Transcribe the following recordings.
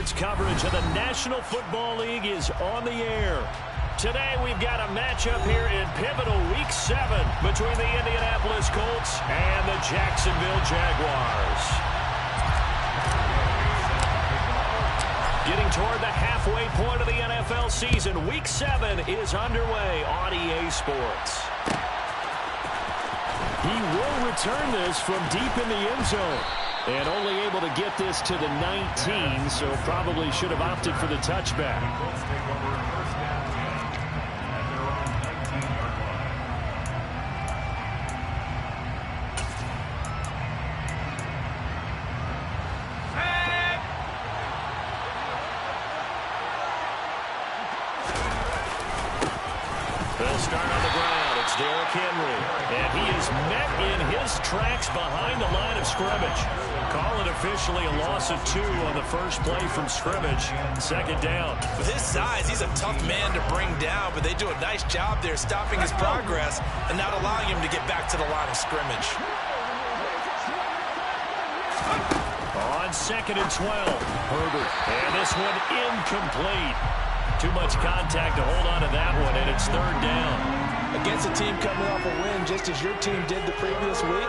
Sports coverage of the National Football League is on the air. Today we've got a matchup here in pivotal Week 7 between the Indianapolis Colts and the Jacksonville Jaguars. Getting toward the halfway point of the NFL season, Week 7 is underway on EA Sports. He will return this from deep in the end zone. And only able to get this to the 19, so probably should have opted for the touchback. They'll start on the ground. It's Derrick Henry. And he is met in his tracks behind the line of scrimmage. Call it officially a loss of 2 on the first play from scrimmage. Second down. With his size, he's a tough man to bring down, but they do a nice job there stopping his progress and not allowing him to get back to the line of scrimmage. On 2nd and 12, Herbert. And this one incomplete. Too much contact to hold on to that one, and it's 3rd down. Against a team coming off a win, just as your team did the previous week,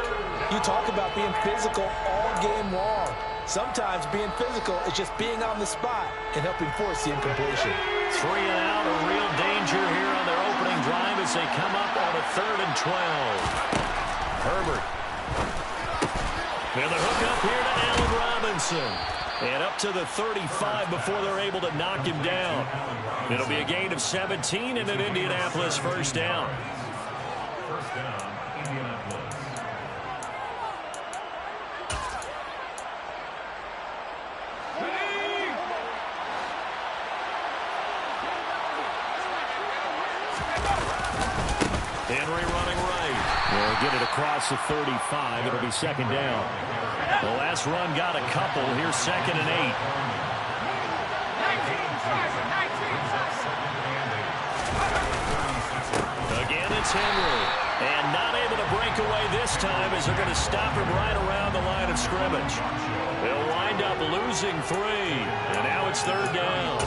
you talk about being physical all game long. Sometimes being physical is just being on the spot and helping force the incompletion. 3 and out, a real danger here on their opening drive as they come up on a 3rd and 12. Herbert. And the hook up here to Allen Robinson. And up to the 35 before they're able to knock him down. It'll be a gain of 17 and an Indianapolis first down. First down, Indianapolis. Henry running right. They'll get it across the 35. It'll be 2nd down. The last run got a couple. Here's 2nd and 8. Again, it's Henry. And not able to break away this time as they're going to stop him right around the line of scrimmage. They'll wind up losing 3. And now it's 3rd down.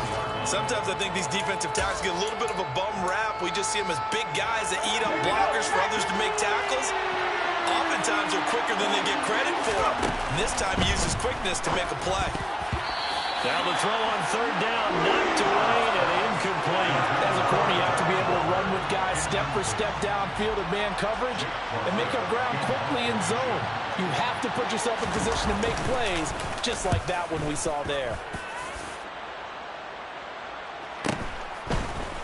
Sometimes I think these defensive tackles get a little bit of a bum rap. We just see them as big guys that eat up blockers for others to make tackles. Oftentimes they're quicker than they get credit for. And this time he uses quickness to make a play. Now the throw on 3rd down, knocked away and incomplete. As a corner, you have to be able to run with guys step for step downfield in man coverage and make up ground quickly in zone. You have to put yourself in position to make plays, just like that one we saw there.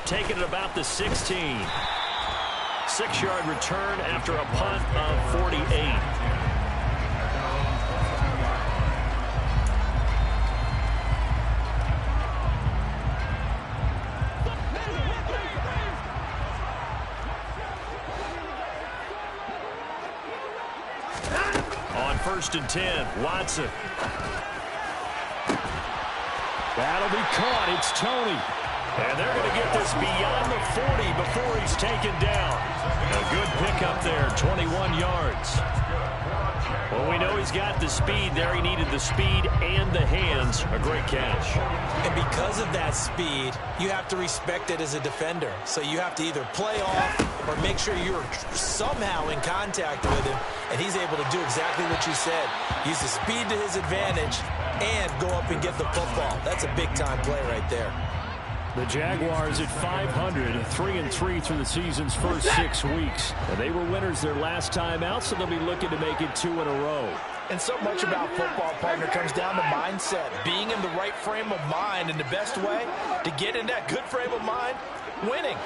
Taking it about the 16. 6-yard return after a punt of 48. On 1st and 10, Watson. That'll be caught. It's Tony. And they're going to get this beyond the 40 before he's taken down. A good pickup there, 21 yards. Well, we know he's got the speed there. He needed the speed and the hands. A great catch. And because of that speed, you have to respect it as a defender. So you have to either play off or make sure you're somehow in contact with him. And he's able to do exactly what you said. Use the speed to his advantage and go up and get the football. That's a big-time play right there. The Jaguars at 500, 3-3 through the season's first 6 weeks. And they were winners their last time out, so they'll be looking to make it 2 in a row. And so much about football, partner, comes down to mindset. Being in the right frame of mind, and the best way to get in that good frame of mind, winning.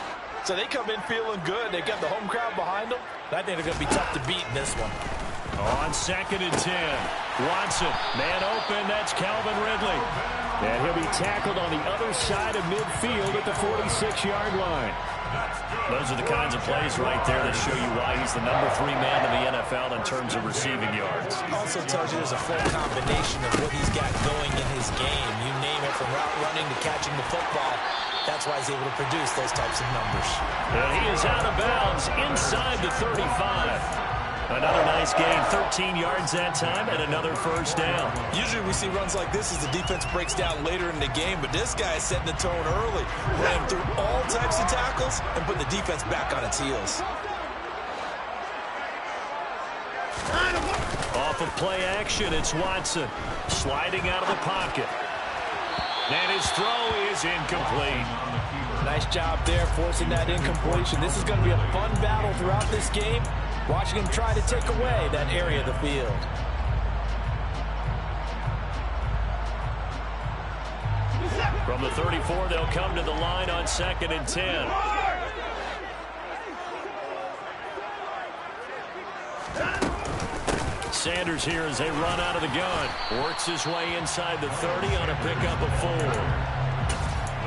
So they come in feeling good. They got the home crowd behind them. I think they're going to be tough to beat in this one. On 2nd and 10, Watson, man open, that's Calvin Ridley. And he'll be tackled on the other side of midfield at the 46-yard line. Those are the kinds of plays right there that show you why he's the number 3 man in the NFL in terms of receiving yards. Also tells you there's a full combination of what he's got going in his game. You name it, from route running to catching the football. That's why he's able to produce those types of numbers. And he is out of bounds inside the 35. Another nice Nice gain, 13 yards that time, and another first down. Usually we see runs like this as the defense breaks down later in the game, but this guy is setting the tone early. Ran through all types of tackles and put the defense back on its heels. Off of play action, it's Watson. Sliding out of the pocket. And his throw is incomplete. Nice job there, forcing that incompletion. This is going to be a fun battle throughout this game. Watching him try to take away that area of the field. From the 34, they'll come to the line on 2nd and 10. Sanders here as they run out of the gun. Works his way inside the 30 on a pickup of 4.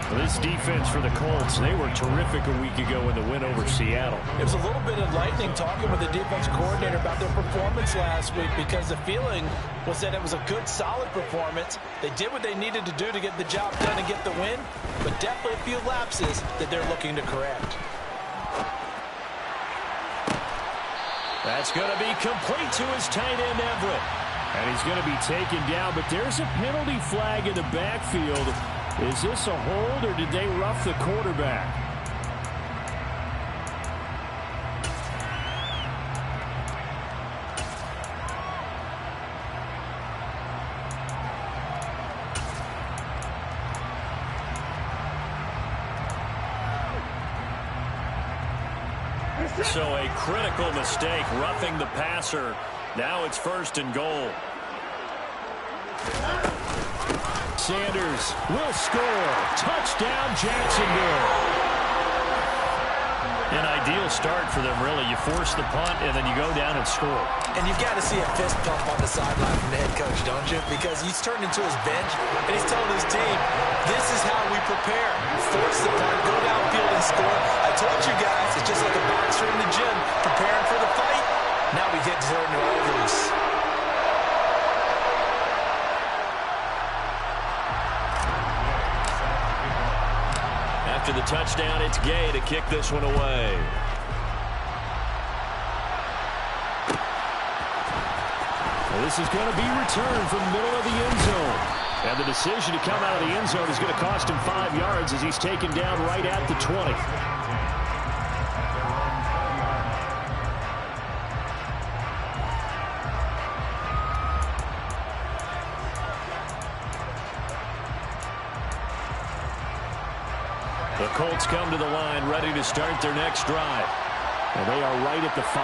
This defense for the Colts, they were terrific a week ago in the win over Seattle. It was a little bit enlightening talking with the defense coordinator about their performance last week, because the feeling was that it was a good, solid performance. They did what they needed to do to get the job done and get the win, but definitely a few lapses that they're looking to correct. That's going to be complete to his tight end, Everett. And he's going to be taken down, but there's a penalty flag in the backfield. Is this a hold, or did they rough the quarterback? So a critical mistake, roughing the passer. Now it's 1st and goal. Sanders will score. Touchdown, Jacksonville. An ideal start for them, really. You force the punt, and then you go down and score. And you've got to see a fist pump on the sideline from the head coach, don't you? Because he's turned into his bench, and he's telling his team, this is how we prepare. Force the punt, go downfield and score. I told you guys, it's just like a boxer in the gym preparing for the fight. Now we get to turn it all loose. After the touchdown, it's Gay to kick this one away. Well, this is going to be returned from the middle of the end zone. And the decision to come out of the end zone is going to cost him 5 yards as he's taken down right at the 20. The Colts come to the line ready to start their next drive. And they are right at the 500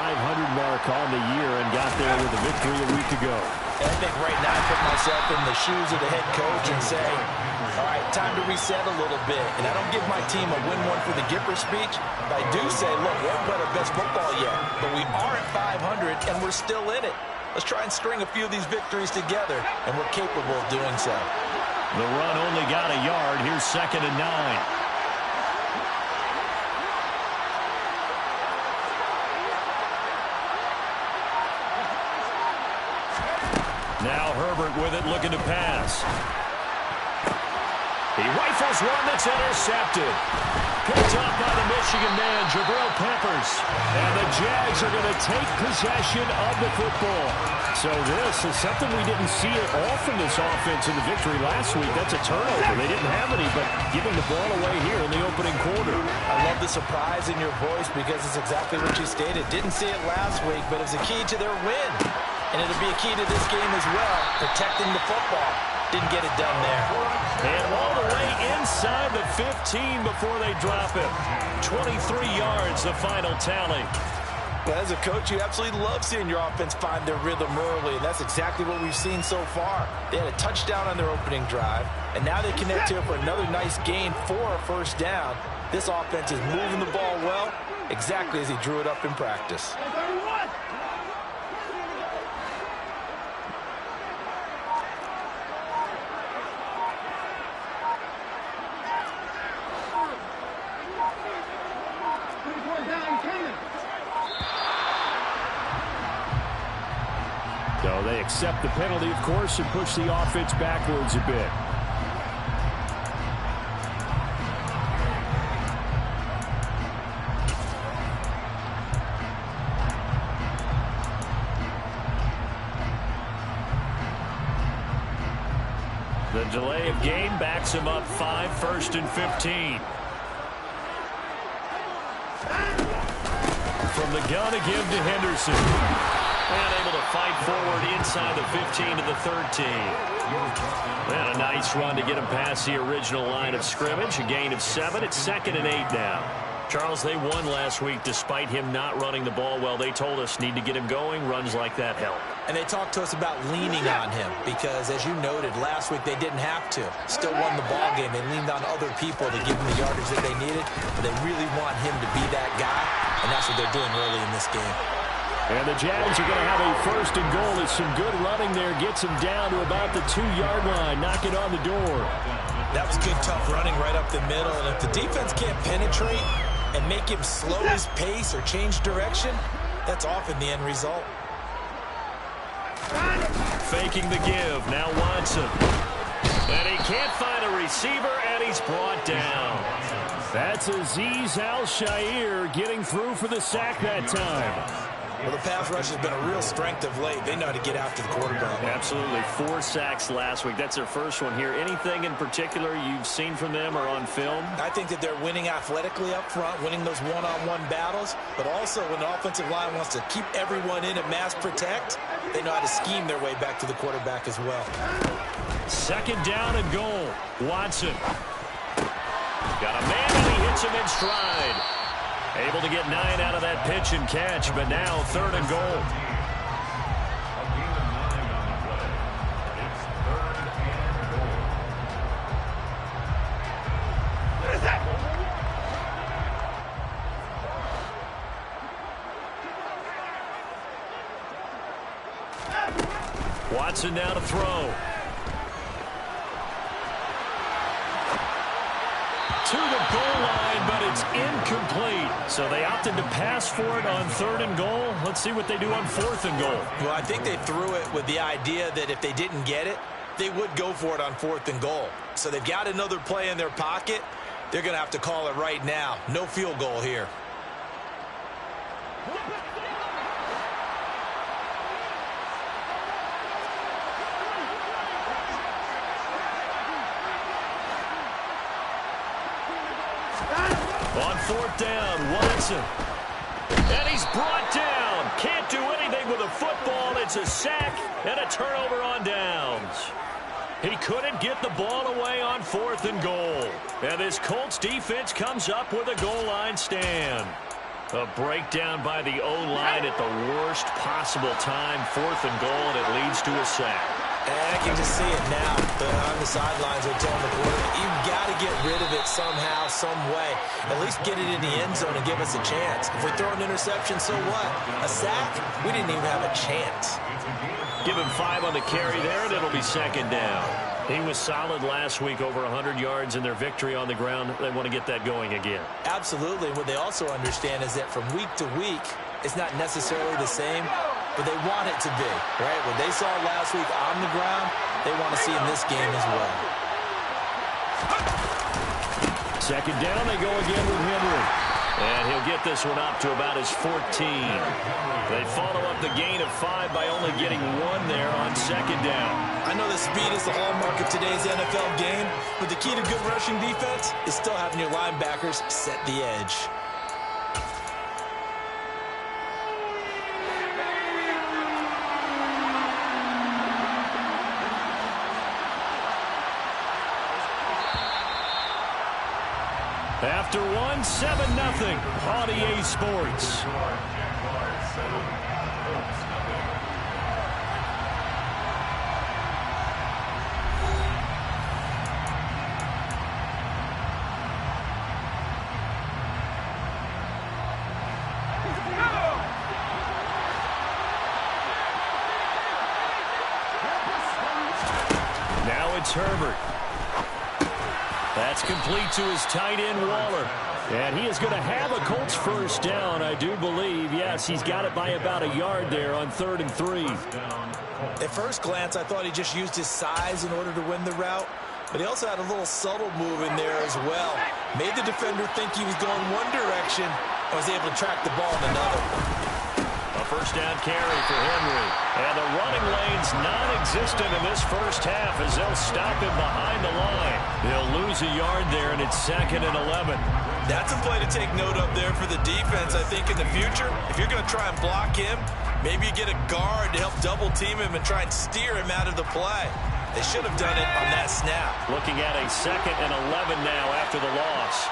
mark on the year and got there with a victory a week ago. And I think right now I put myself in the shoes of the head coach and say, all right, time to reset a little bit. And I don't give my team a win one for the Gipper speech, but I do say, look, we haven't played our best football yet, but we are at 500 and we're still in it. Let's try and string a few of these victories together, and we're capable of doing so. The run only got a yard. Here's 2nd and 9. Now Herbert with it, looking to pass. He rifles one that's intercepted. Picked up by the Michigan man, Jabril Peppers. And the Jags are going to take possession of the football. So this is something we didn't see at all from this offense in the victory last week. That's a turnover. They didn't have any, but giving the ball away here in the opening quarter. I love the surprise in your voice, because it's exactly what you stated. Didn't see it last week, but it's a key to their win. And it'll be a key to this game as well, protecting the football. Didn't get it done there. And all the way inside the 15 before they drop it. 23 yards, the final tally. But as a coach, you absolutely love seeing your offense find their rhythm early, and that's exactly what we've seen so far. They had a touchdown on their opening drive, and now they connect here for another nice gain for a first down. This offense is moving the ball well, exactly as he drew it up in practice. So they accept the penalty, of course, and push the offense backwards a bit. The delay of game backs him up 5, 1st and 15. From the gun to give to Henderson. And able to fight forward inside the 15 to the 13. And a nice run to get him past the original line of scrimmage. A gain of 7. It's 2nd and 8 now. Charles, they won last week despite him not running the ball well. They told us need to get him going. Runs like that help. And they talked to us about leaning on him because, as you noted, last week they didn't have to. Still won the ball game. They leaned on other people to give them the yardage that they needed. But they really want him to be that guy, and that's what they're doing early in this game. And the Jags are going to have a 1st and goal. It's some good running there. Gets him down to about the 2-yard line. Knock it on the door. That was good, tough running right up the middle. And if the defense can't penetrate and make him slow his pace or change direction, that's often the end result. Faking the give. Now Watson. And he can't find a receiver, and he's brought down. That's Azeez Al-Shaair getting through for the sack that time. Well, the pass rush has been a real strength of late. They know how to get after the quarterback. Absolutely. 4 sacks last week. That's their first one here. Anything in particular you've seen from them or on film? I think that they're winning athletically up front, winning those one-on-one battles, but also when the offensive line wants to keep everyone in and mass protect, they know how to scheme their way back to the quarterback as well. 2nd down and goal. Watson. Got a man, and he hits him in stride. Able to get 9 out of that pitch and catch, but now 3rd and goal. Watson now to throw. To the goal line, but it's incomplete. So they opted to pass for it on 3rd and goal. Let's see what they do on 4th and goal. Well, I think they threw it with the idea that if they didn't get it, they would go for it on 4th and goal. So they've got another play in their pocket. They're going to have to call it right now. No field goal here. On 4th down, Watson. And he's brought down. Can't do anything with a football. It's a sack and a turnover on downs. He couldn't get the ball away on 4th and goal. And this Colts defense comes up with a goal line stand. A breakdown by the O-line at the worst possible time. 4th and goal, and it leads to a sack. And I can just see it now. On the sidelines, they're telling the quarterback, you've got to get rid of it somehow, some way. At least get it in the end zone and give us a chance. If we throw an interception, so what? A sack? We didn't even have a chance. Give him 5 on the carry there, and it'll be 2nd down. He was solid last week, over 100 yards in their victory on the ground. They want to get that going again. Absolutely. What they also understand is that from week to week, it's not necessarily the same, but they want it to be, right? What they saw last week on the ground, they want to see in this game as well. 2nd down, they go again with Henry. And he'll get this one up to about his 14. They follow up the gain of 5 by only getting 1 there on 2nd down. I know that speed is the hallmark of today's NFL game, but the key to good rushing defense is still having your linebackers set the edge. After 1, 7-0 on EA Sports. Now it's Herbert. That's complete to his tight end, Waller. And he is going to have a Colts 1st down, I do believe. Yes, he's got it by about a yard there on 3rd and 3. At first glance, I thought he just used his size in order to win the route. But he also had a little subtle move in there as well. Made the defender think he was going one direction and was able to track the ball in another. A 1st down carry for Henry. And the running lane's non-existent in this first half as they'll stop him behind the line. He'll lose a yard there, and it's 2nd and 11. That's a play to take note of there for the defense. I think in the future, if you're going to try and block him, maybe you get a guard to help double-team him and try and steer him out of the play. They should have done it on that snap. Looking at a 2nd and 11 now after the loss.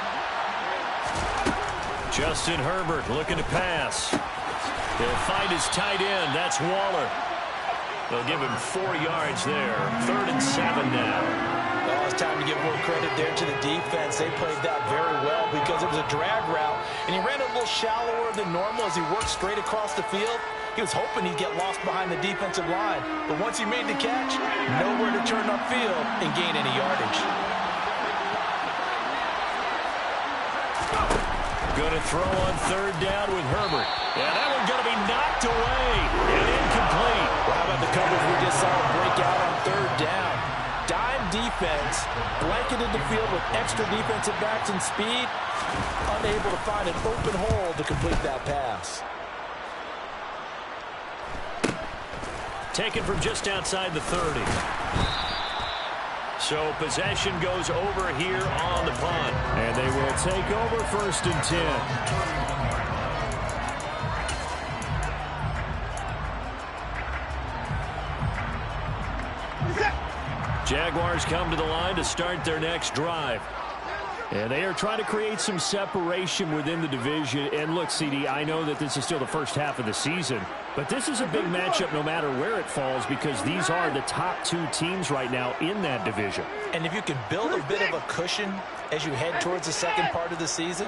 Justin Herbert looking to pass. He'll find his tight end. That's Waller. They'll give him 4 yards there. 3rd and 7 now. Oh, it's time to give more credit there to the defense. They played that very well because it was a drag route, and he ran a little shallower than normal as he worked straight across the field. He was hoping he'd get lost behind the defensive line, but once he made the catch, nowhere to turn upfield and gain any yardage. Going to throw on 3rd down with Herbert. Yeah, that one's going to be knocked away and incomplete. Well, how about the coverage we just saw break out on 3rd down? Dime defense, blanketed the field with extra defensive backs and speed, unable to find an open hole to complete that pass. Taken from just outside the 30. So possession goes over here on the punt. And they will take over 1st and 10. Jaguars come to the line to start their next drive. And they are trying to create some separation within the division. And look, CD, I know that this is still the first half of the season, but this is a big matchup no matter where it falls because these are the top 2 teams right now in that division. And if you can build a bit of a cushion as you head towards the second part of the season,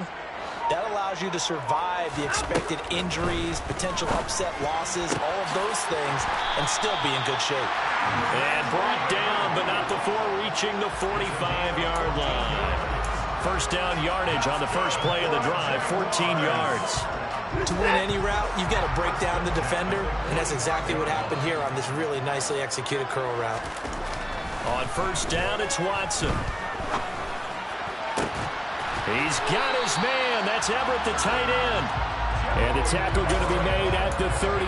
that allows you to survive the expected injuries, potential upset losses, all of those things, and still be in good shape. And brought down, but not before reaching the 45-yard line. 1st down yardage on the first play of the drive, 14 yards. To win any route, you've got to break down the defender, and that's exactly what happened here on this really nicely executed curl route. On 1st down, it's Watson. He's got his man. That's Everett, the tight end. And the tackle going to be made at the 38.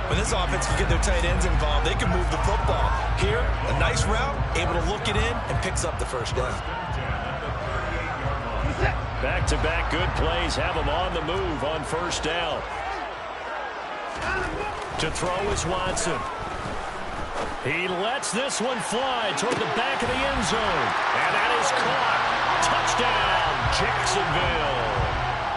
When this offense can get their tight ends involved, they can move the football. Here, a nice route, able to look it in, and picks up the 1st down. Back-to-back good plays have him on the move on 1st down. To throw is Watson. He lets this one fly toward the back of the end zone. And that is caught. Touchdown, Jacksonville.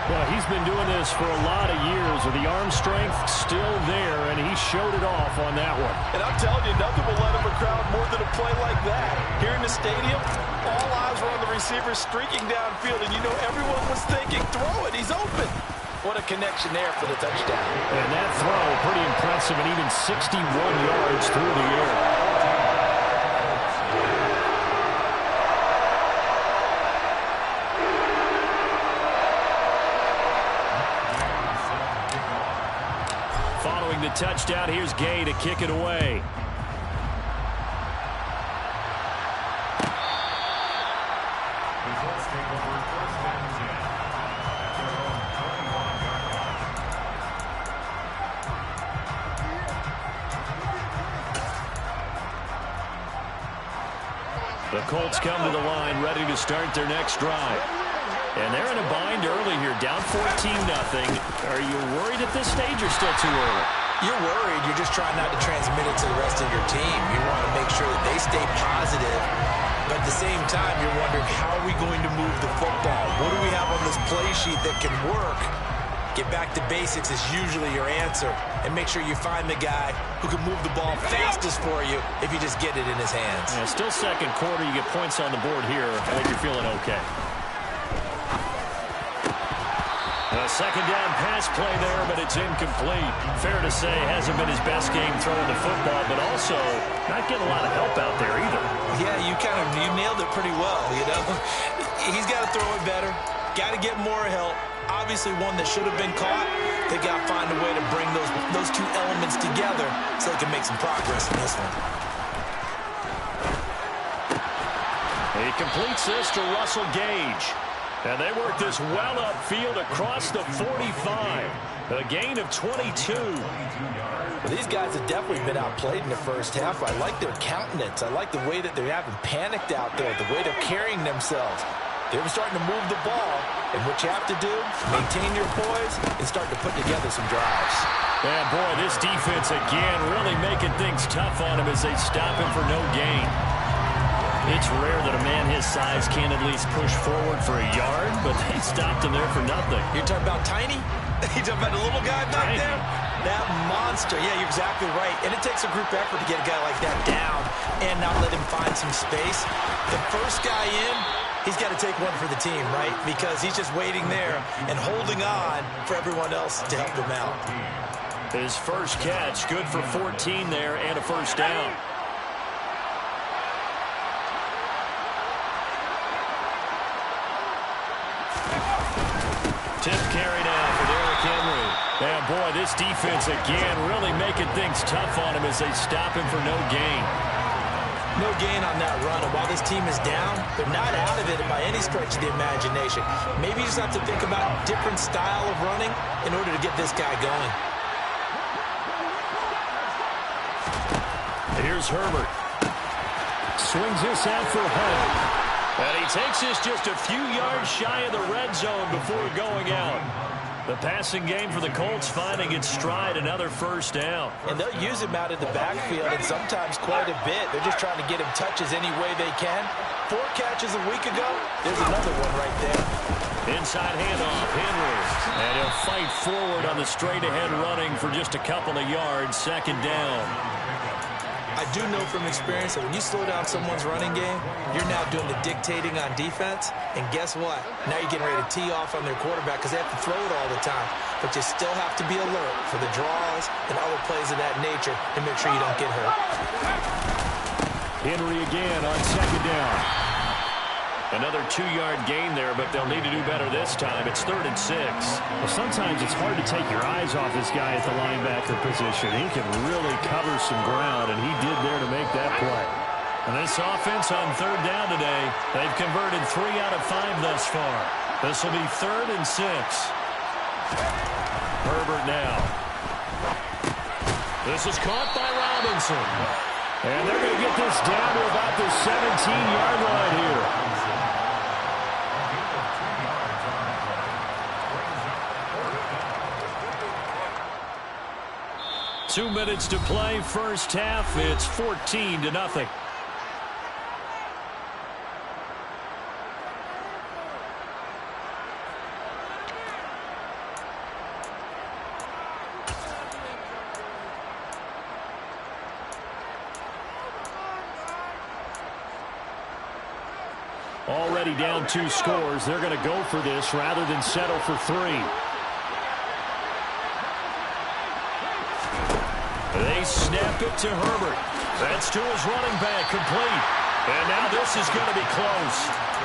Well, he's been doing this for a lot of years with the arm strength still there, and he showed it off on that one. And I'm telling you, nothing will let him a crowd more than a play like that. Here in the stadium, all eyes were on the receiver streaking downfield, and you know everyone was thinking, throw it, he's open. What a connection there for the touchdown. And that throw, pretty impressive, and even 61 yards through the air. Following the touchdown, here's Gay to kick it away. The Colts come to the line, ready to start their next drive. And they're in a bind early here, down 14-0. Are you worried at this stage or still too early? You're worried. You're just trying not to transmit it to the rest of your team. You want to make sure that they stay positive. But at the same time, you're wondering, how are we going to move the football? What do we have on this play sheet that can work? Get back to basics is usually your answer. And make sure you find the guy who can move the ball fastest for you if you just get it in his hands. Yeah, still second quarter. You get points on the board here. I think you're feeling okay. A second down pass play there, but it's incomplete. Fair to say, hasn't been his best game throwing the football, but also not getting a lot of help out there either. Yeah, you nailed it pretty well, you know. He's got to throw it better. Got to get more help. Obviously one that should have been caught. They got to find a way to bring those two elements together so they can make some progress in this one. He completes this to Russell Gage. And they work this well upfield across the 45. A gain of 22. Well, these guys have definitely been outplayed in the first half. I like their countenance. I like the way that they haven't panicked out there, the way they're carrying themselves. They're starting to move the ball, and what you have to do, maintain your poise and start to put together some drives. And boy, this defense again really making things tough on him as they stop him for no gain. It's rare that a man his size can't at least push forward for a yard, but they stopped him there for nothing. You're talking about tiny? You're talking about the little guy back there? That monster. Yeah, you're exactly right. And it takes a group effort to get a guy like that down and not let him find some space. The first guy in, he's got to take one for the team, right? Because he's just waiting there and holding on for everyone else to help him out. His first catch, good for 14 there and a first down. Tip carry now for Derrick Henry. And boy, this defense again really making things tough on him as they stop him for no gain. No gain on that run, and while this team is down, they're not out of it by any stretch of the imagination. Maybe you just have to think about a different style of running in order to get this guy going. Here's Herbert. Swings this out for Hunt. And he takes this just a few yards shy of the red zone before going out. The passing game for the Colts finding its stride, another first down. And they'll use him out in the backfield, and sometimes quite a bit. They're just trying to get him touches any way they can. 4 catches a week ago, there's another one right there. Inside handoff, Henry. And he'll fight forward on the straight-ahead running for just a couple of yards, second down. I do know from experience that when you slow down someone's running game, you're now doing the dictating on defense. And guess what? Now you're getting ready to tee off on their quarterback because they have to throw it all the time. But you still have to be alert for the draws and other plays of that nature to make sure you don't get hurt. Henry again on second down. Another 2-yard gain there, but they'll need to do better this time. It's 3rd and 6. Well, sometimes it's hard to take your eyes off this guy at the linebacker position. He can really cover some ground, and he did there to make that play. And this offense on 3rd down today, they've converted 3 out of 5 thus far. This will be 3rd and 6. Herbert now. This is caught by Robinson. And they're going to get this down to about the 17-yard line here. 2 minutes to play, first half. It's 14-0. Already down 2 scores. They're going to go for this rather than settle for 3. They snap it to Herbert. That's to his running back, complete. And now this is going to be close.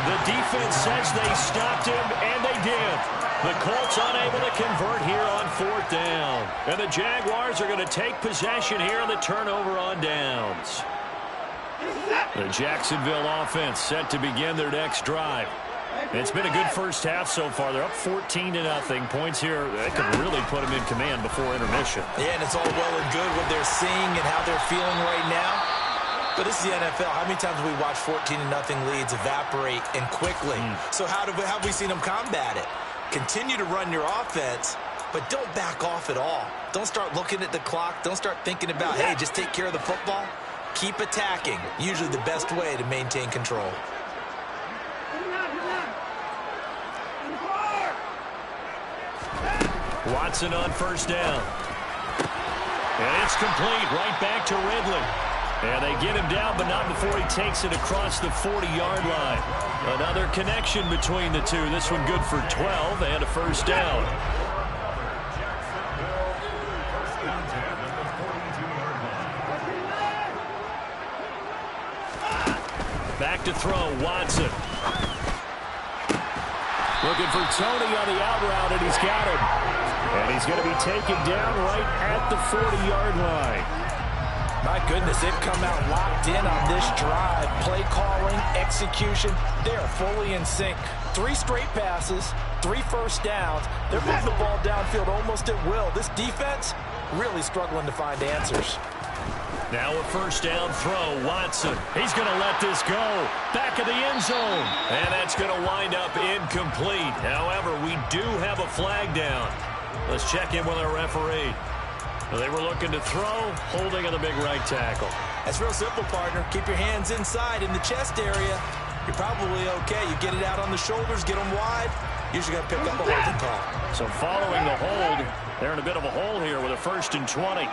The defense says they stopped him, and they did. The Colts unable to convert here on 4th down. And the Jaguars are going to take possession here on the turnover on downs. The Jacksonville offense set to begin their next drive. It's been a good first half so far. They're up 14-0. Points here that could really put them in command before intermission. Yeah, and it's all well and good what they're seeing and how they're feeling right now. But this is the NFL. How many times have we watched 14-0 leads evaporate and quickly? So how have we seen them combat it? Continue to run your offense, but don't back off at all. Don't start looking at the clock. Don't start thinking about, hey, just take care of the football. Keep attacking. Usually the best way to maintain control. Watson on first down. And it's complete right back to Ridley. And they get him down, but not before he takes it across the 40-yard line. Another connection between the two. This one good for 12 and a first down. Back to throw, Watson. Looking for Tony on the out route, and he's got him. And he's going to be taken down right at the 40-yard line. My goodness, they've come out locked in on this drive. Play calling, execution, they are fully in sync. 3 straight passes, 3 first downs. They're moving the ball downfield almost at will. This defense really struggling to find answers. Now a first down throw. Watson. He's going to let this go. Back of the end zone. And that's going to wind up incomplete. However, we do have a flag down. Let's check in with our referee. They were looking to throw, holding on the big right tackle. That's real simple, partner. Keep your hands inside in the chest area. You're probably okay. You get it out on the shoulders, get them wide. Usually going to pick up a holding call. So following the hold, they're in a bit of a hole here with a 1st and 20.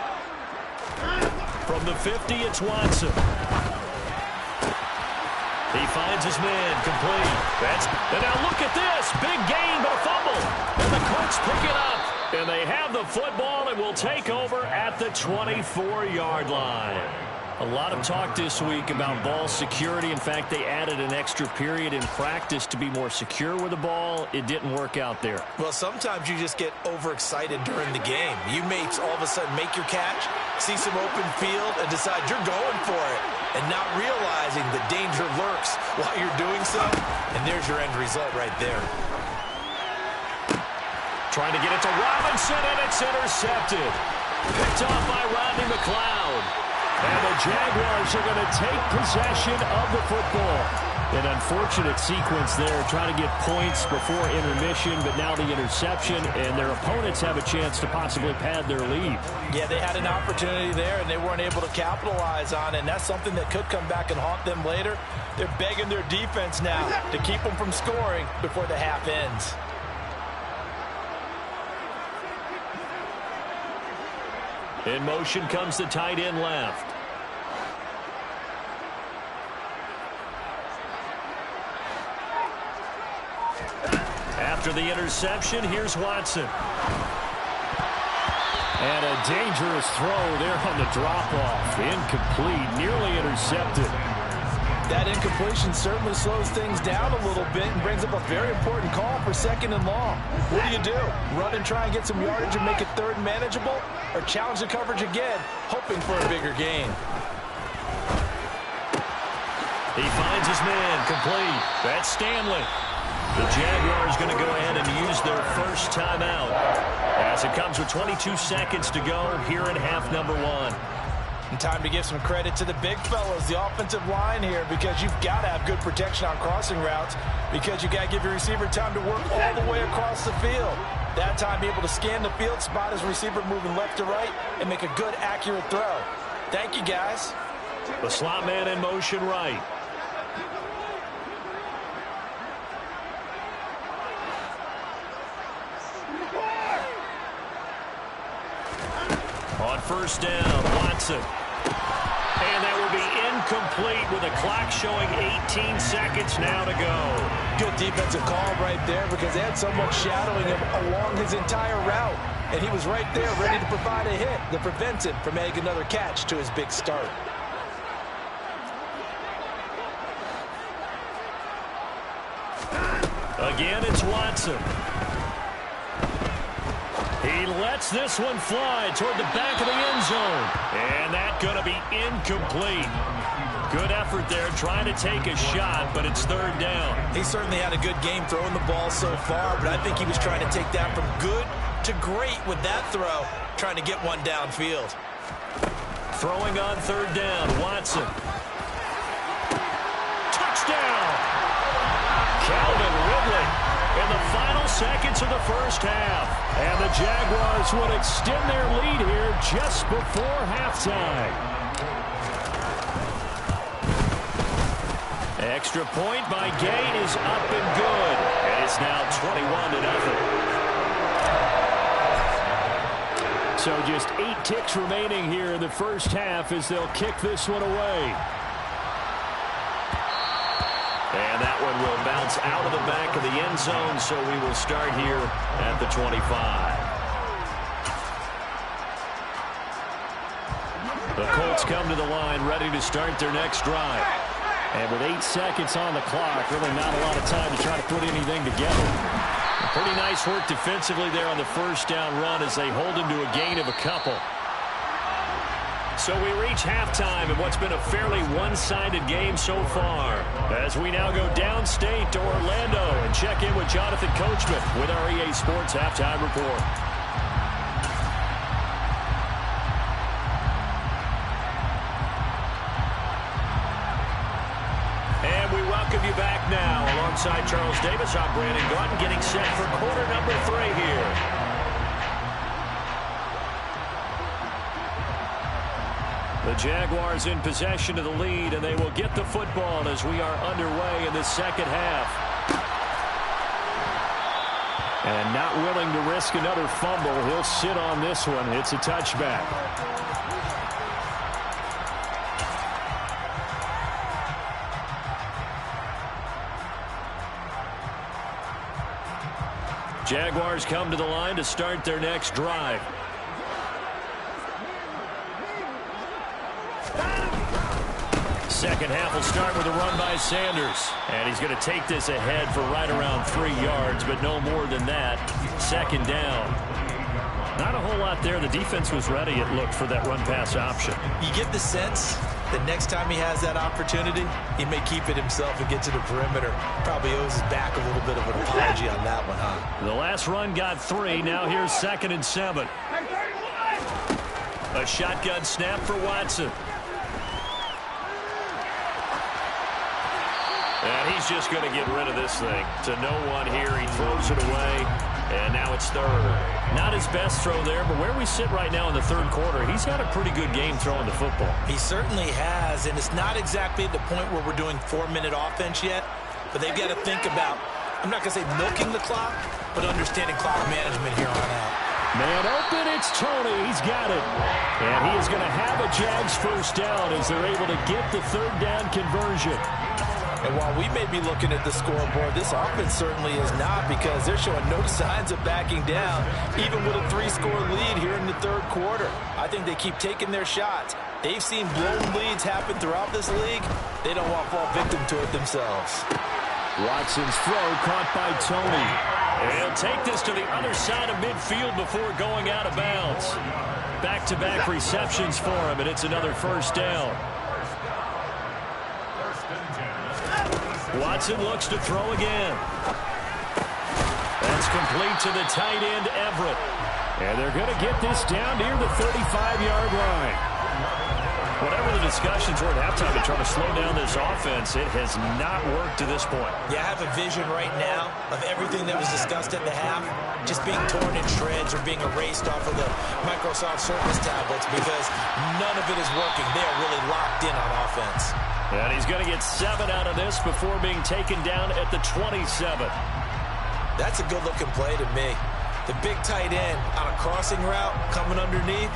From the 50, it's Watson. He finds his man, complete. And now look at this. Big gain, but a fumble. And the Colts pick it up. And they have the football and will take over at the 24-yard line. A lot of talk this week about ball security. In fact, they added an extra period in practice to be more secure with the ball. It didn't work out there. Well, sometimes you just get overexcited during the game. You may all of a sudden make your catch, see some open field, and decide you're going for it, and not realizing the danger lurks while you're doing so. And there's your end result right there. Trying to get it to Robinson, and it's intercepted. Picked off by Rodney McLeod. And the Jaguars are going to take possession of the football. An unfortunate sequence there, trying to get points before intermission, but now the interception, and their opponents have a chance to possibly pad their lead. Yeah, they had an opportunity there, and they weren't able to capitalize on it, and that's something that could come back and haunt them later. They're begging their defense now to keep them from scoring before the half ends. In motion comes the tight end left. After the interception, here's Watson. And a dangerous throw there on the drop-off. Incomplete, nearly intercepted. That incompletion certainly slows things down a little bit and brings up a very important call for 2nd and long. What do? Run and try and get some yardage and make it 3rd and manageable? Or challenge the coverage again, hoping for a bigger gain? He finds his man, complete. That's Stanley. The Jaguars going to go ahead and use their first timeout as it comes with 22 seconds to go here in half number 1. And time to give some credit to the big fellas, the offensive line here, because you've got to have good protection on crossing routes, because you've got to give your receiver time to work all the way across the field. That time, be able to scan the field, spot his receiver moving left to right, and make a good, accurate throw. Thank you, guys. The slot man in motion right. On first down, Watson. And that will be incomplete with the clock showing 18 seconds now to go. Good defensive call right there, because they had someone shadowing him along his entire route. And he was right there ready to provide a hit that prevents him from making another catch to his big start. Again, it's Watson. He lets this one fly toward the back of the end zone. And that's going to be incomplete. Good effort there, trying to take a shot, but it's 3rd down. He certainly had a good game throwing the ball so far, but I think he was trying to take that from good to great with that throw, trying to get one downfield. Throwing on 3rd down, Watson. Touchdown! Calvin Ridley in the final seconds of the first half. And the Jaguars would extend their lead here just before halftime. Extra point by Gay is up and good. And it's now 21-0. So just 8 ticks remaining here in the first half as they'll kick this one away. And that one will bounce out of the back of the end zone, so we will start here at the 25. The Colts come to the line ready to start their next drive. And with 8 seconds on the clock, really not a lot of time to try to put anything together. Pretty nice work defensively there on the first down run as they hold him to a gain of a couple. So we reach halftime in what's been a fairly one-sided game so far. As we now go downstate to Orlando and check in with Jonathan Coachman with our EA Sports Halftime Report. And we welcome you back now. Alongside Charles Davis, I'm Brandon Gaudin, getting set for quarter number 3 here. The Jaguars in possession of the lead, and they will get the football as we are underway in the second half. And not willing to risk another fumble, he'll sit on this one. It's a touchback. Jaguars come to the line to start their next drive. Second half will start with a run by Sanders. And he's going to take this ahead for right around 3 yards, but no more than that. Second down. Not a whole lot there. The defense was ready, it looked, for that run-pass option. You get the sense that next time he has that opportunity, he may keep it himself and get to the perimeter. Probably owes his back a little bit of an apology on that one, huh? The last run got 3. Now here's 2nd and 7. A shotgun snap for Watson. And he's just going to get rid of this thing. To no one here. He throws it away. And now it's 3rd. Not his best throw there, but where we sit right now in the 3rd quarter, he's had a pretty good game throwing the football. He certainly has, and it's not exactly at the point where we're doing 4-minute offense yet, but they've got to think about, I'm not going to say milking the clock, but understanding clock management here on out. Man open, it's Tony. He's got it. And he is going to have a Jags first down as they're able to get the 3rd down conversion. And while we may be looking at the scoreboard, this offense certainly is not, because they're showing no signs of backing down, even with a 3-score lead here in the 3rd quarter. I think they keep taking their shots. They've seen blown leads happen throughout this league. They don't want to fall victim to it themselves. Watson's throw caught by Tony. And he'll take this to the other side of midfield before going out of bounds. Back-to-back receptions for him, and it's another first down. Watson looks to throw again. That's complete to the tight end, Everett. And they're going to get this down near the 35-yard line. Whatever the discussions were at halftime to try to slow down this offense, it has not worked to this point. Yeah, I have a vision right now of everything that was discussed at the half just being torn in shreds or being erased off of the Microsoft Surface tablets, because none of it is working. They are really locked in on offense. And he's going to get 7 out of this before being taken down at the 27. That's a good-looking play to me. The big tight end on a crossing route coming underneath.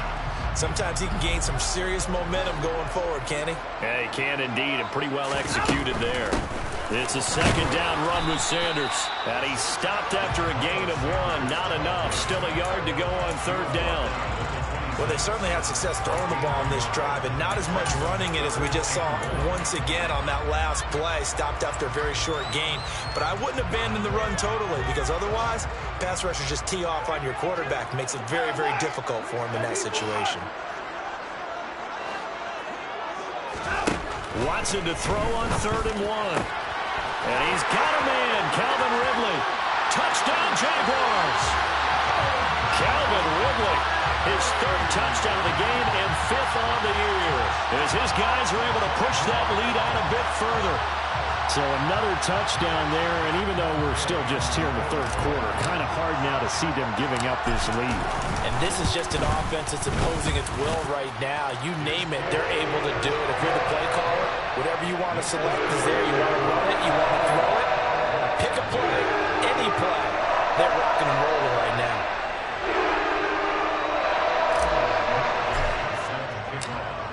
Sometimes he can gain some serious momentum going forward, can he? Yeah, he can indeed, and pretty well executed there. It's a 2nd down run with Sanders. And he stopped after a gain of 1. Not enough. Still a yard to go on 3rd down. Well, they certainly had success throwing the ball on this drive, and not as much running it as we just saw once again on that last play. Stopped after a very short gain. But I wouldn't abandon the run totally, because otherwise, pass rushers just tee off on your quarterback. Makes it very, very difficult for him in that situation. Watson to throw on 3rd and 1. And he's got a man, Calvin Ridley. Touchdown, Jaguars. Calvin Ridley. His 3rd touchdown of the game and 5th on the year, as his guys are able to push that lead out a bit further. So another touchdown there, and even though we're still just here in the 3rd quarter, kind of hard now to see them giving up this lead. And this is just an offense that's imposing its will right now. You name it, they're able to do it. If you're the play caller, whatever you want to select is there. You want to run it, you want to throw it, pick a play, any play. They're rocking and rolling right now.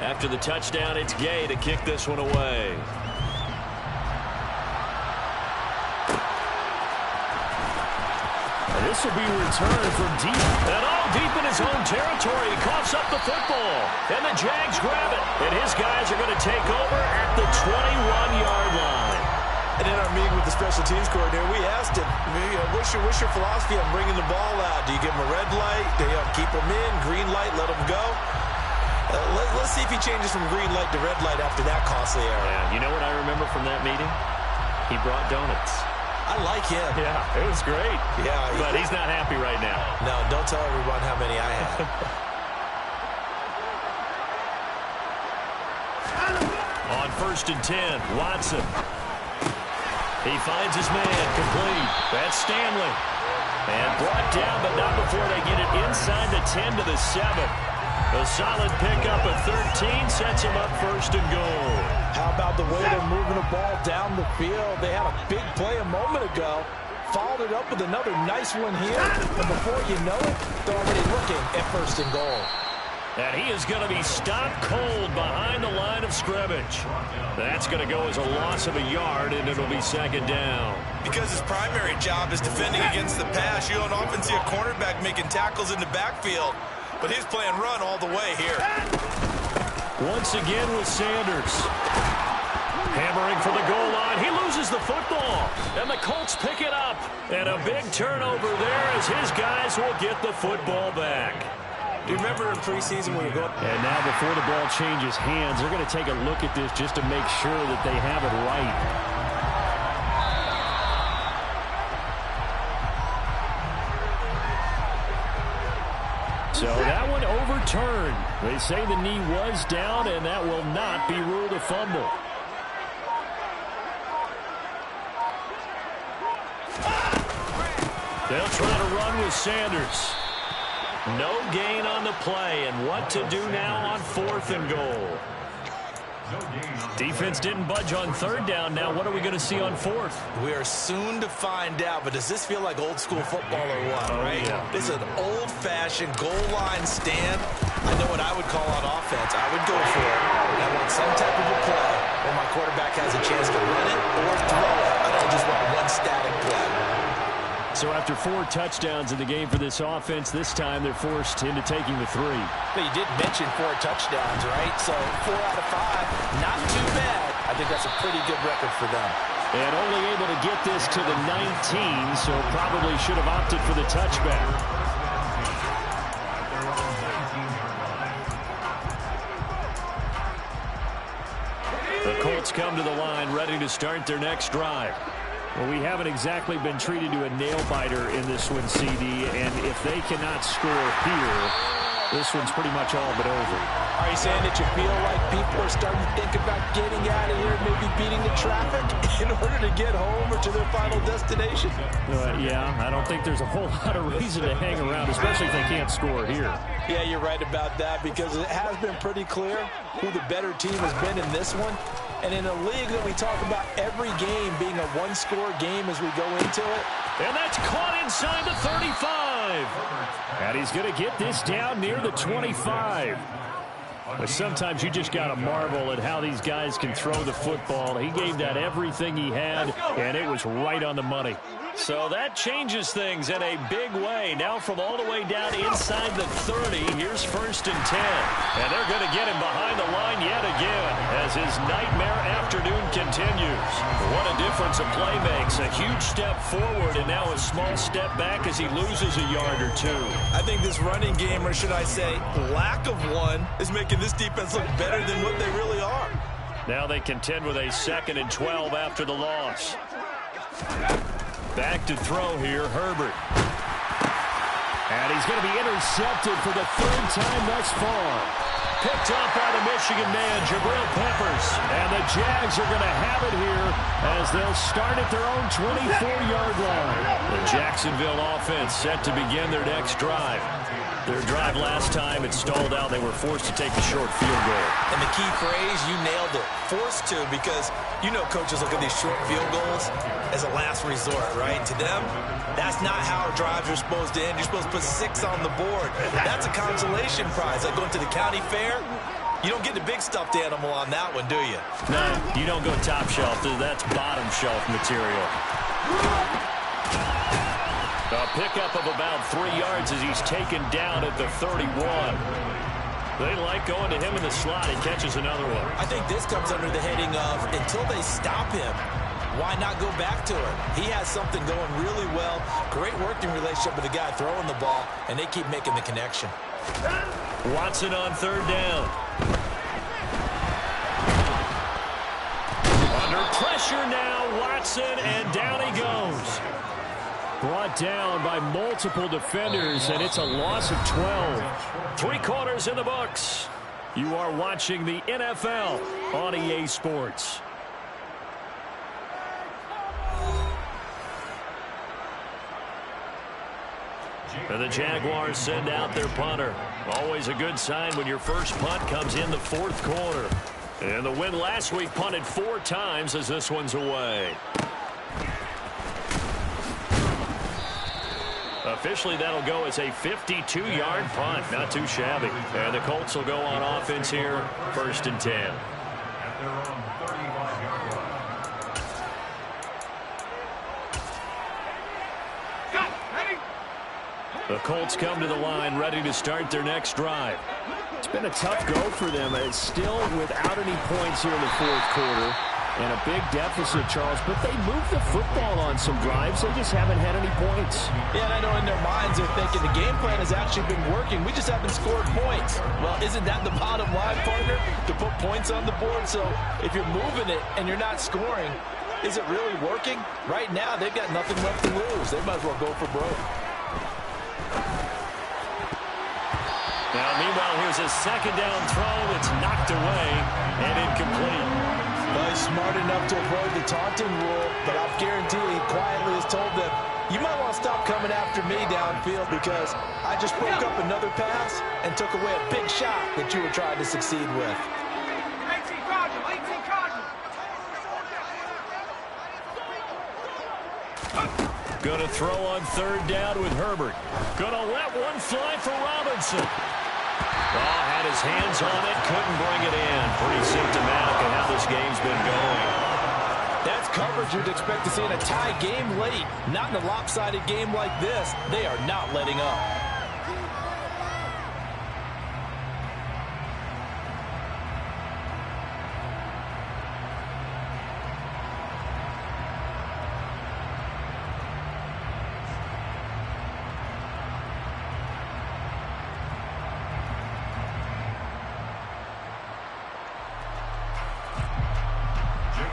After the touchdown, it's Gay to kick this one away. And this will be returned from deep. And all deep in his own territory. He coughs up the football. And the Jags grab it. And his guys are going to take over at the 21-yard line. And in our meeting with the special teams coordinator, we asked him, what's your philosophy on bringing the ball out? Do you give him a red light? Do you keep him in? Green light, let him go? Let's see if he changes from green light to red light after that costly error. Yeah, you know what I remember from that meeting? He brought donuts. I like him. Yeah, it was great. Yeah. But he's not happy right now. No, don't tell everyone how many I had. On 1st and 10, Watson. He finds his man, complete. That's Stanley. And brought down, but not before they get it inside the 10 to the 7. A solid pickup of 13 sets him up 1st and goal. How about the way they're moving the ball down the field? They had a big play a moment ago. Followed it up with another nice one here. And before you know it, they're already looking at 1st and goal. And he is going to be stopped cold behind the line of scrimmage. That's going to go as a loss of a yard, and it'll be 2nd down. Because his primary job is defending against the pass, you don't often see a cornerback making tackles in the backfield. But he's playing run all the way here. Once again with Sanders. Hammering for the goal line. He loses the football. And the Colts pick it up. And a big turnover there as his guys will get the football back. Do you remember in preseason when we go? And now before the ball changes hands, they're going to take a look at this just to make sure that they have it right. So that one overturned. They say the knee was down, and that will not be ruled a fumble. They'll try to run with Sanders. No gain on the play, and what to do now on 4th and goal. Defense didn't budge on 3rd down. Now what are we going to see on 4th? We are soon to find out, but does this feel like old school football or what, right? Yeah. This is an old-fashioned goal line stand. I know what I would call on offense. I would go for it. I want some type of a play where my quarterback has a chance to run it or throw it. I don't just want one static play. So after 4 touchdowns in the game for this offense, this time they're forced into taking the 3. But you did mention 4 touchdowns, right? So 4 out of 5, not too bad. I think that's a pretty good record for them. And only able to get this to the 19, so probably should have opted for the touchback. The Colts come to the line ready to start their next drive. Well, we haven't exactly been treated to a nail-biter in this one, CD, and if they cannot score here, this one's pretty much all but over. Are you saying that you feel like people are starting to think about getting out of here, maybe beating the traffic in order to get home or to their final destination? Yeah, I don't think there's a whole lot of reason to hang around, especially if they can't score here. Yeah, you're right about that because it has been pretty clear who the better team has been in this one. And in a league that we talk about every game being a one-score game as we go into it. And that's caught inside the 35. And he's going to get this down near the 25. But sometimes you just got to marvel at how these guys can throw the football. He gave that everything he had, and it was right on the money. So that changes things in a big way. Now from all the way down inside the 30, here's 1st and 10. And they're going to get him behind the line yet again as his nightmare afternoon continues. What a difference a play makes. A huge step forward and now a small step back as he loses a yard or 2. I think this running game, or should I say lack of one, is making this defense look better than what they really are. Now they contend with a 2nd and 12 after the loss. Back to throw here, Herbert. And he's going to be intercepted for the 3rd time thus far. Picked up by the Michigan man, Jabril Peppers. And the Jags are going to have it here as they'll start at their own 24-yard line. The Jacksonville offense set to begin their next drive. Their drive last time, it stalled out. They were forced to take the short field goal. And the key phrase, you nailed it, forced to, because you know coaches look at these short field goals as a last resort, right? To them, that's not how drives are supposed to end. You're supposed to put 6 on the board. That's a consolation prize, like going to the county fair. You don't get the big stuffed animal on that one, do you? No, you don't go top shelf. That's bottom shelf material. A pickup of about 3 yards as he's taken down at the 31. They like going to him in the slot. He catches another one. I think this comes under the heading of until they stop him, why not go back to it? He has something going really well. Great working relationship with the guy throwing the ball, and they keep making the connection. Watson on 3rd down. Robinson, and down he goes. Brought down by multiple defenders, and it's a loss of 12. 3 quarters in the books. You are watching the NFL on EA Sports. And the Jaguars send out their punter. Always a good sign when your first punt comes in the 4th quarter. And the win last week punted 4 times as this one's away. Officially, that'll go as a 52-yard punt. Not too shabby. And the Colts will go on offense here, 1st and 10. At their own 35-yard line. The Colts come to the line, ready to start their next drive. It's been a tough go for them. It's still without any points here in the 4th quarter. And a big deficit, Charles. But they moved the football on some drives. They just haven't had any points. Yeah, and I know in their minds they're thinking the game plan has actually been working. We just haven't scored points. Well, isn't that the bottom line, partner? To put points on the board? So if you're moving it and you're not scoring, is it really working? Right now, they've got nothing left to lose. They might as well go for broke. Now, meanwhile, here's a 2nd down throw. It's knocked away and incomplete. Well, he's smart enough to avoid the taunting rule, but I'll guarantee he quietly has told them, you might want to stop coming after me downfield because I just broke up another pass and took away a big shot that you were trying to succeed with. 18 Cardinal, 18 Cardinal. Going to throw on 3rd down with Herbert. Going to let one fly for Robinson. Oh, had his hands on it, couldn't bring it in. Pretty symptomatic of how this game's been going. That's coverage you'd expect to see in a tie game late. Not in a lopsided game like this. They are not letting up.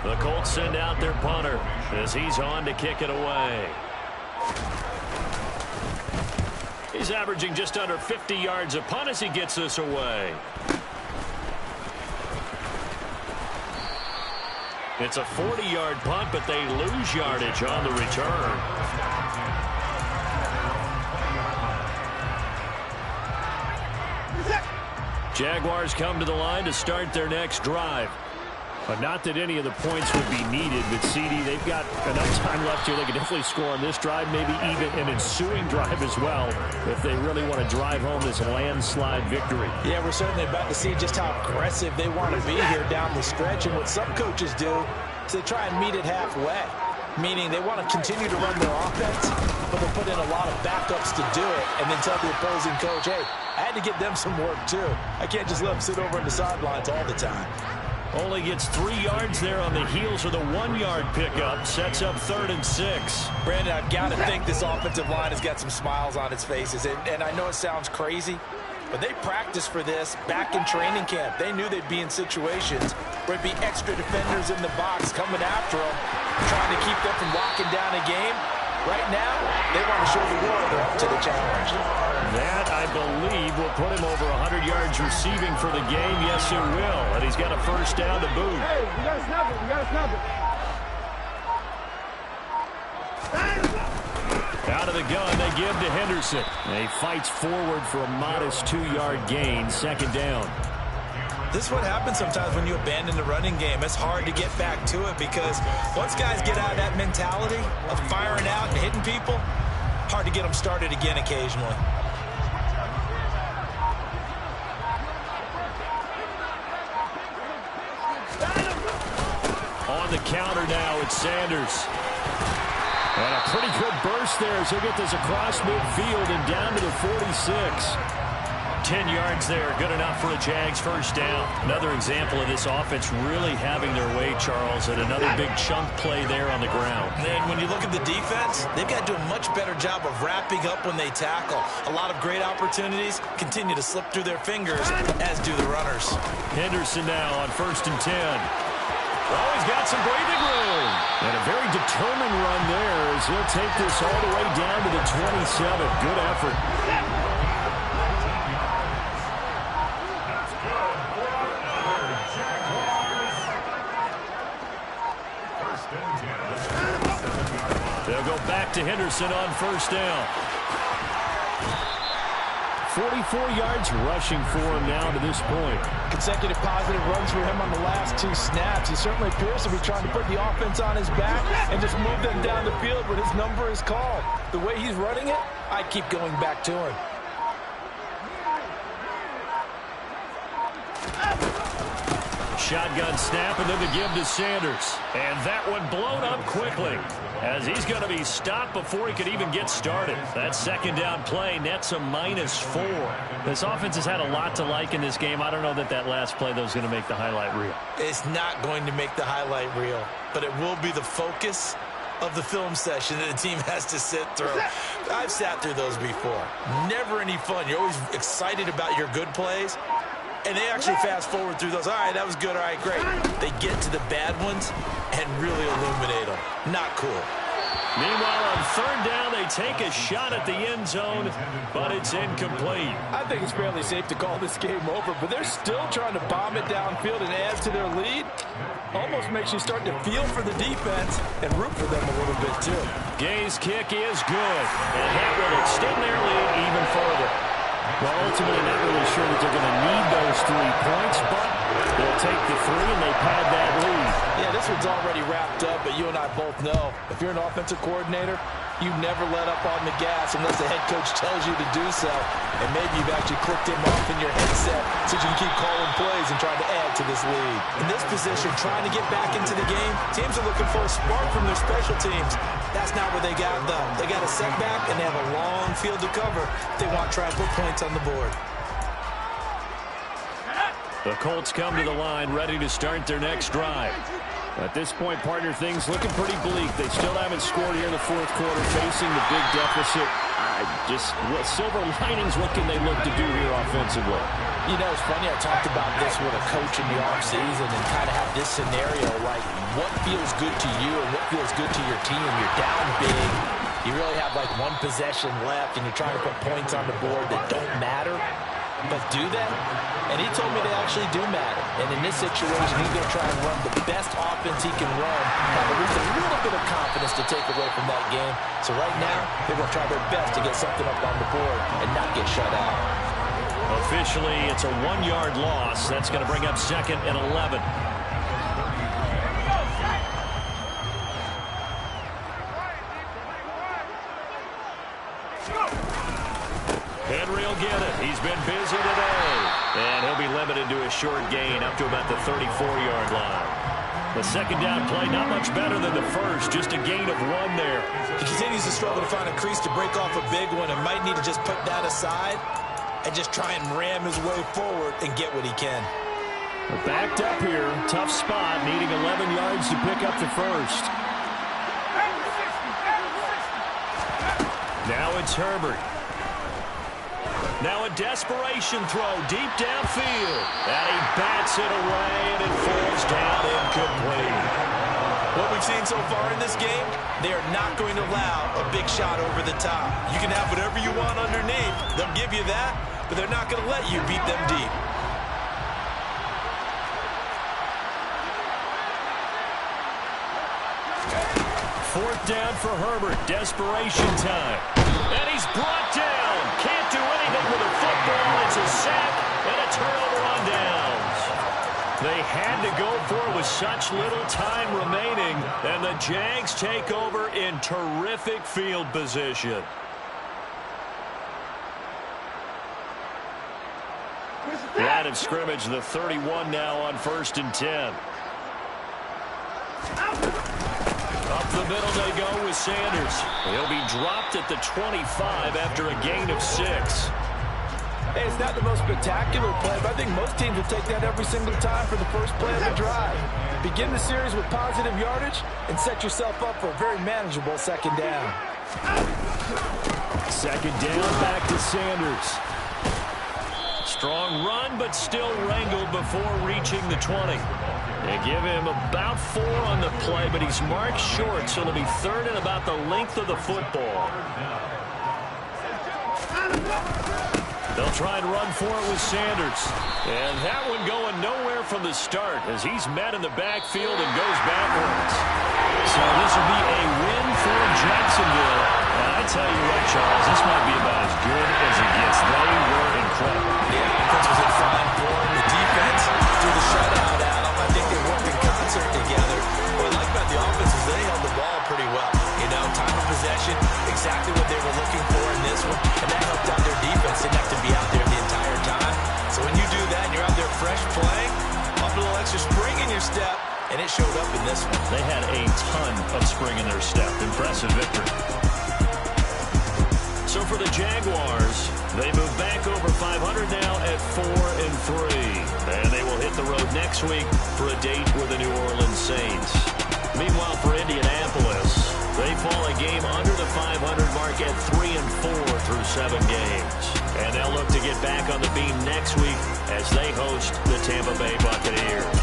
The Colts send out their punter as he's on to kick it away. He's averaging just under 50 yards a punt as he gets this away. It's a 40-yard punt, but they lose yardage on the return. Jaguars come to the line to start their next drive. But not that any of the points would be needed, but CD, they've got enough time left here. They can definitely score on this drive, maybe even an ensuing drive as well, if they really want to drive home this landslide victory. Yeah, we're certainly about to see just how aggressive they want to be here down the stretch. And what some coaches do is they try and meet it halfway, meaning they want to continue to run their offense, but they'll put in a lot of backups to do it and then tell the opposing coach, hey, I had to get them some work too. I can't just let them sit over on the sidelines all the time. Only gets 3 yards there on the heels of the 1-yard pickup. Sets up 3rd and 6. Brandon, I've got to think this offensive line has got some smiles on its faces. And I know it sounds crazy, but they practiced for this back in training camp. They knew they'd be in situations where it'd be extra defenders in the box coming after them, trying to keep them from locking down a game. Right now, they want to show the world they're up to the challenge. That, I believe, will put him over 100 yards receiving for the game. Yes, it will. And he's got a 1st down to boot. Hey, we got to snap it. We got to snap it. Out of the gun, they give to Henderson. And he fights forward for a modest 2-yard gain. 2nd down. This is what happens sometimes when you abandon the running game. It's hard to get back to it because once guys get out of that mentality of firing out and hitting people, hard to get them started again occasionally. On the counter now, it's Sanders. And a pretty good burst there as he'll get this across midfield and down to the 46. 10 yards there, good enough for a Jags 1st down. Another example of this offense really having their way, Charles, and another big chunk play there on the ground. And when you look at the defense, they've got to do a much better job of wrapping up when they tackle. A lot of great opportunities continue to slip through their fingers, as do the runners. Henderson now on 1st and 10. Oh, he's got some breathing room. And a very determined run there as he'll take this all the way down to the 27. Good effort. They'll go back to Henderson on first down. 44 yards rushing for him now to this point. Consecutive positive runs for him on the last 2 snaps. He certainly appears to be trying to put the offense on his back and just move them down the field when his number is called. The way he's running it, I keep going back to him. Shotgun snap and then the give to Sanders. And that one blown up quickly as he's going to be stopped before he could even get started. That second down play nets a -4. This offense has had a lot to like in this game. I don't know that that last play, though, is going to make the highlight reel. It's not going to make the highlight reel, but it will be the focus of the film session that the team has to sit through. I've sat through those before. Never any fun. You're always excited about your good plays. And they actually fast forward through those. All right, that was good. All right, great. They get to the bad ones and really illuminate them. Not cool. Meanwhile, on third down, they take a shot at the end zone, but it's incomplete. I think it's fairly safe to call this game over, but they're still trying to bomb it downfield and add to their lead. Almost makes you start to feel for the defense and root for them a little bit, too. Gay's kick is good, and that will extend their lead even further. Well, ultimately, not really sure that they're going to need those 3 points, but they'll take the 3 and they pad that lead. Yeah, this one's already wrapped up, but you and I both know if you're an offensive coordinator, you never let up on the gas unless the head coach tells you to do so. And maybe you've actually clicked him off in your headset so you can keep calling plays and trying to add to this lead. In this position, trying to get back into the game, teams are looking for a spark from their special teams. That's not what they got, though. They got a setback, and they have a long field to cover. They want to try and put points on the board. The Colts come to the line, ready to start their next drive. At this point, partner, things looking pretty bleak. They still haven't scored here in the fourth quarter, facing the big deficit. Silver linings, what can they look to do here offensively? You know, it's funny, I talked about this with a coach in the offseason and kind of have this scenario, like what feels good to you and what feels good to your team. You're down big. You really have like 1 possession left, and you're trying to put points on the board that don't matter. But do they? And he told me they actually do matter. And in this situation, he's going to try and run the best offense he can run, have at least a little bit of confidence to take away from that game. So right now, they're going to try their best to get something up on the board and not get shut out. Officially, it's a 1-yard loss. That's going to bring up 2nd and 11. Henry will get it. He's been busy today. And he'll be limited to a short gain up to about the 34-yard line. The second down play, not much better than the first. Just a gain of 1 there. He continues to struggle to find a crease to break off a big one and might need to just put that aside and just try and ram his way forward and get what he can. We're backed up here. Tough spot, needing 11 yards to pick up the first. Now it's Herbert. Now a desperation throw deep downfield. And he bats it away, and it falls down incomplete. What we've seen so far in this game, they are not going to allow a big shot over the top. You can have whatever you want underneath. They'll give you that, but they're not going to let you beat them deep. Fourth down for Herbert. Desperation time. And he's brought down. Can't do anything with a football. It's a sack and a turnover on downs. They had to go for it with such little time remaining. And the Jags take over in terrific field position. Line of scrimmage, the 31 now on 1st and 10. Up the middle they go with Sanders. He'll be dropped at the 25 after a gain of 6. Hey, it's not the most spectacular play, but I think most teams will take that every single time for the first play of the drive. Begin the series with positive yardage and set yourself up for a very manageable second down. Second down, back to Sanders. Strong run, but still wrangled before reaching the 20. They give him about 4 on the play, but he's marked short, so it'll be 3rd and about the length of the football. They'll try and run for it with Sanders. And that one going nowhere from the start as he's met in the backfield and goes backwards. So this will be a win for Jacksonville. And I tell you what, Charles, this might be about as good as it gets. They were incredible. The offense was in fine form. The defense threw the shutout at them. I think they worked in concert together. What I like about the offense is they held the ball pretty well. You know, time of possession, exactly what they were looking for in this one. And that helped out their defense. Didn't have to be out there the entire time. So when you do that and you're out there fresh playing, up a little extra spring in your step, and it showed up in this one. They had a ton of spring in their step. Impressive victory. So for the Jaguars, they move back over 500 now at 4-3. And they will hit the road next week for a date with the New Orleans Saints. Meanwhile, for Indianapolis, they fall a game under the 500 mark at 3-4 through 7 games. And they'll look to get back on the beam next week as they host the Tampa Bay Buccaneers.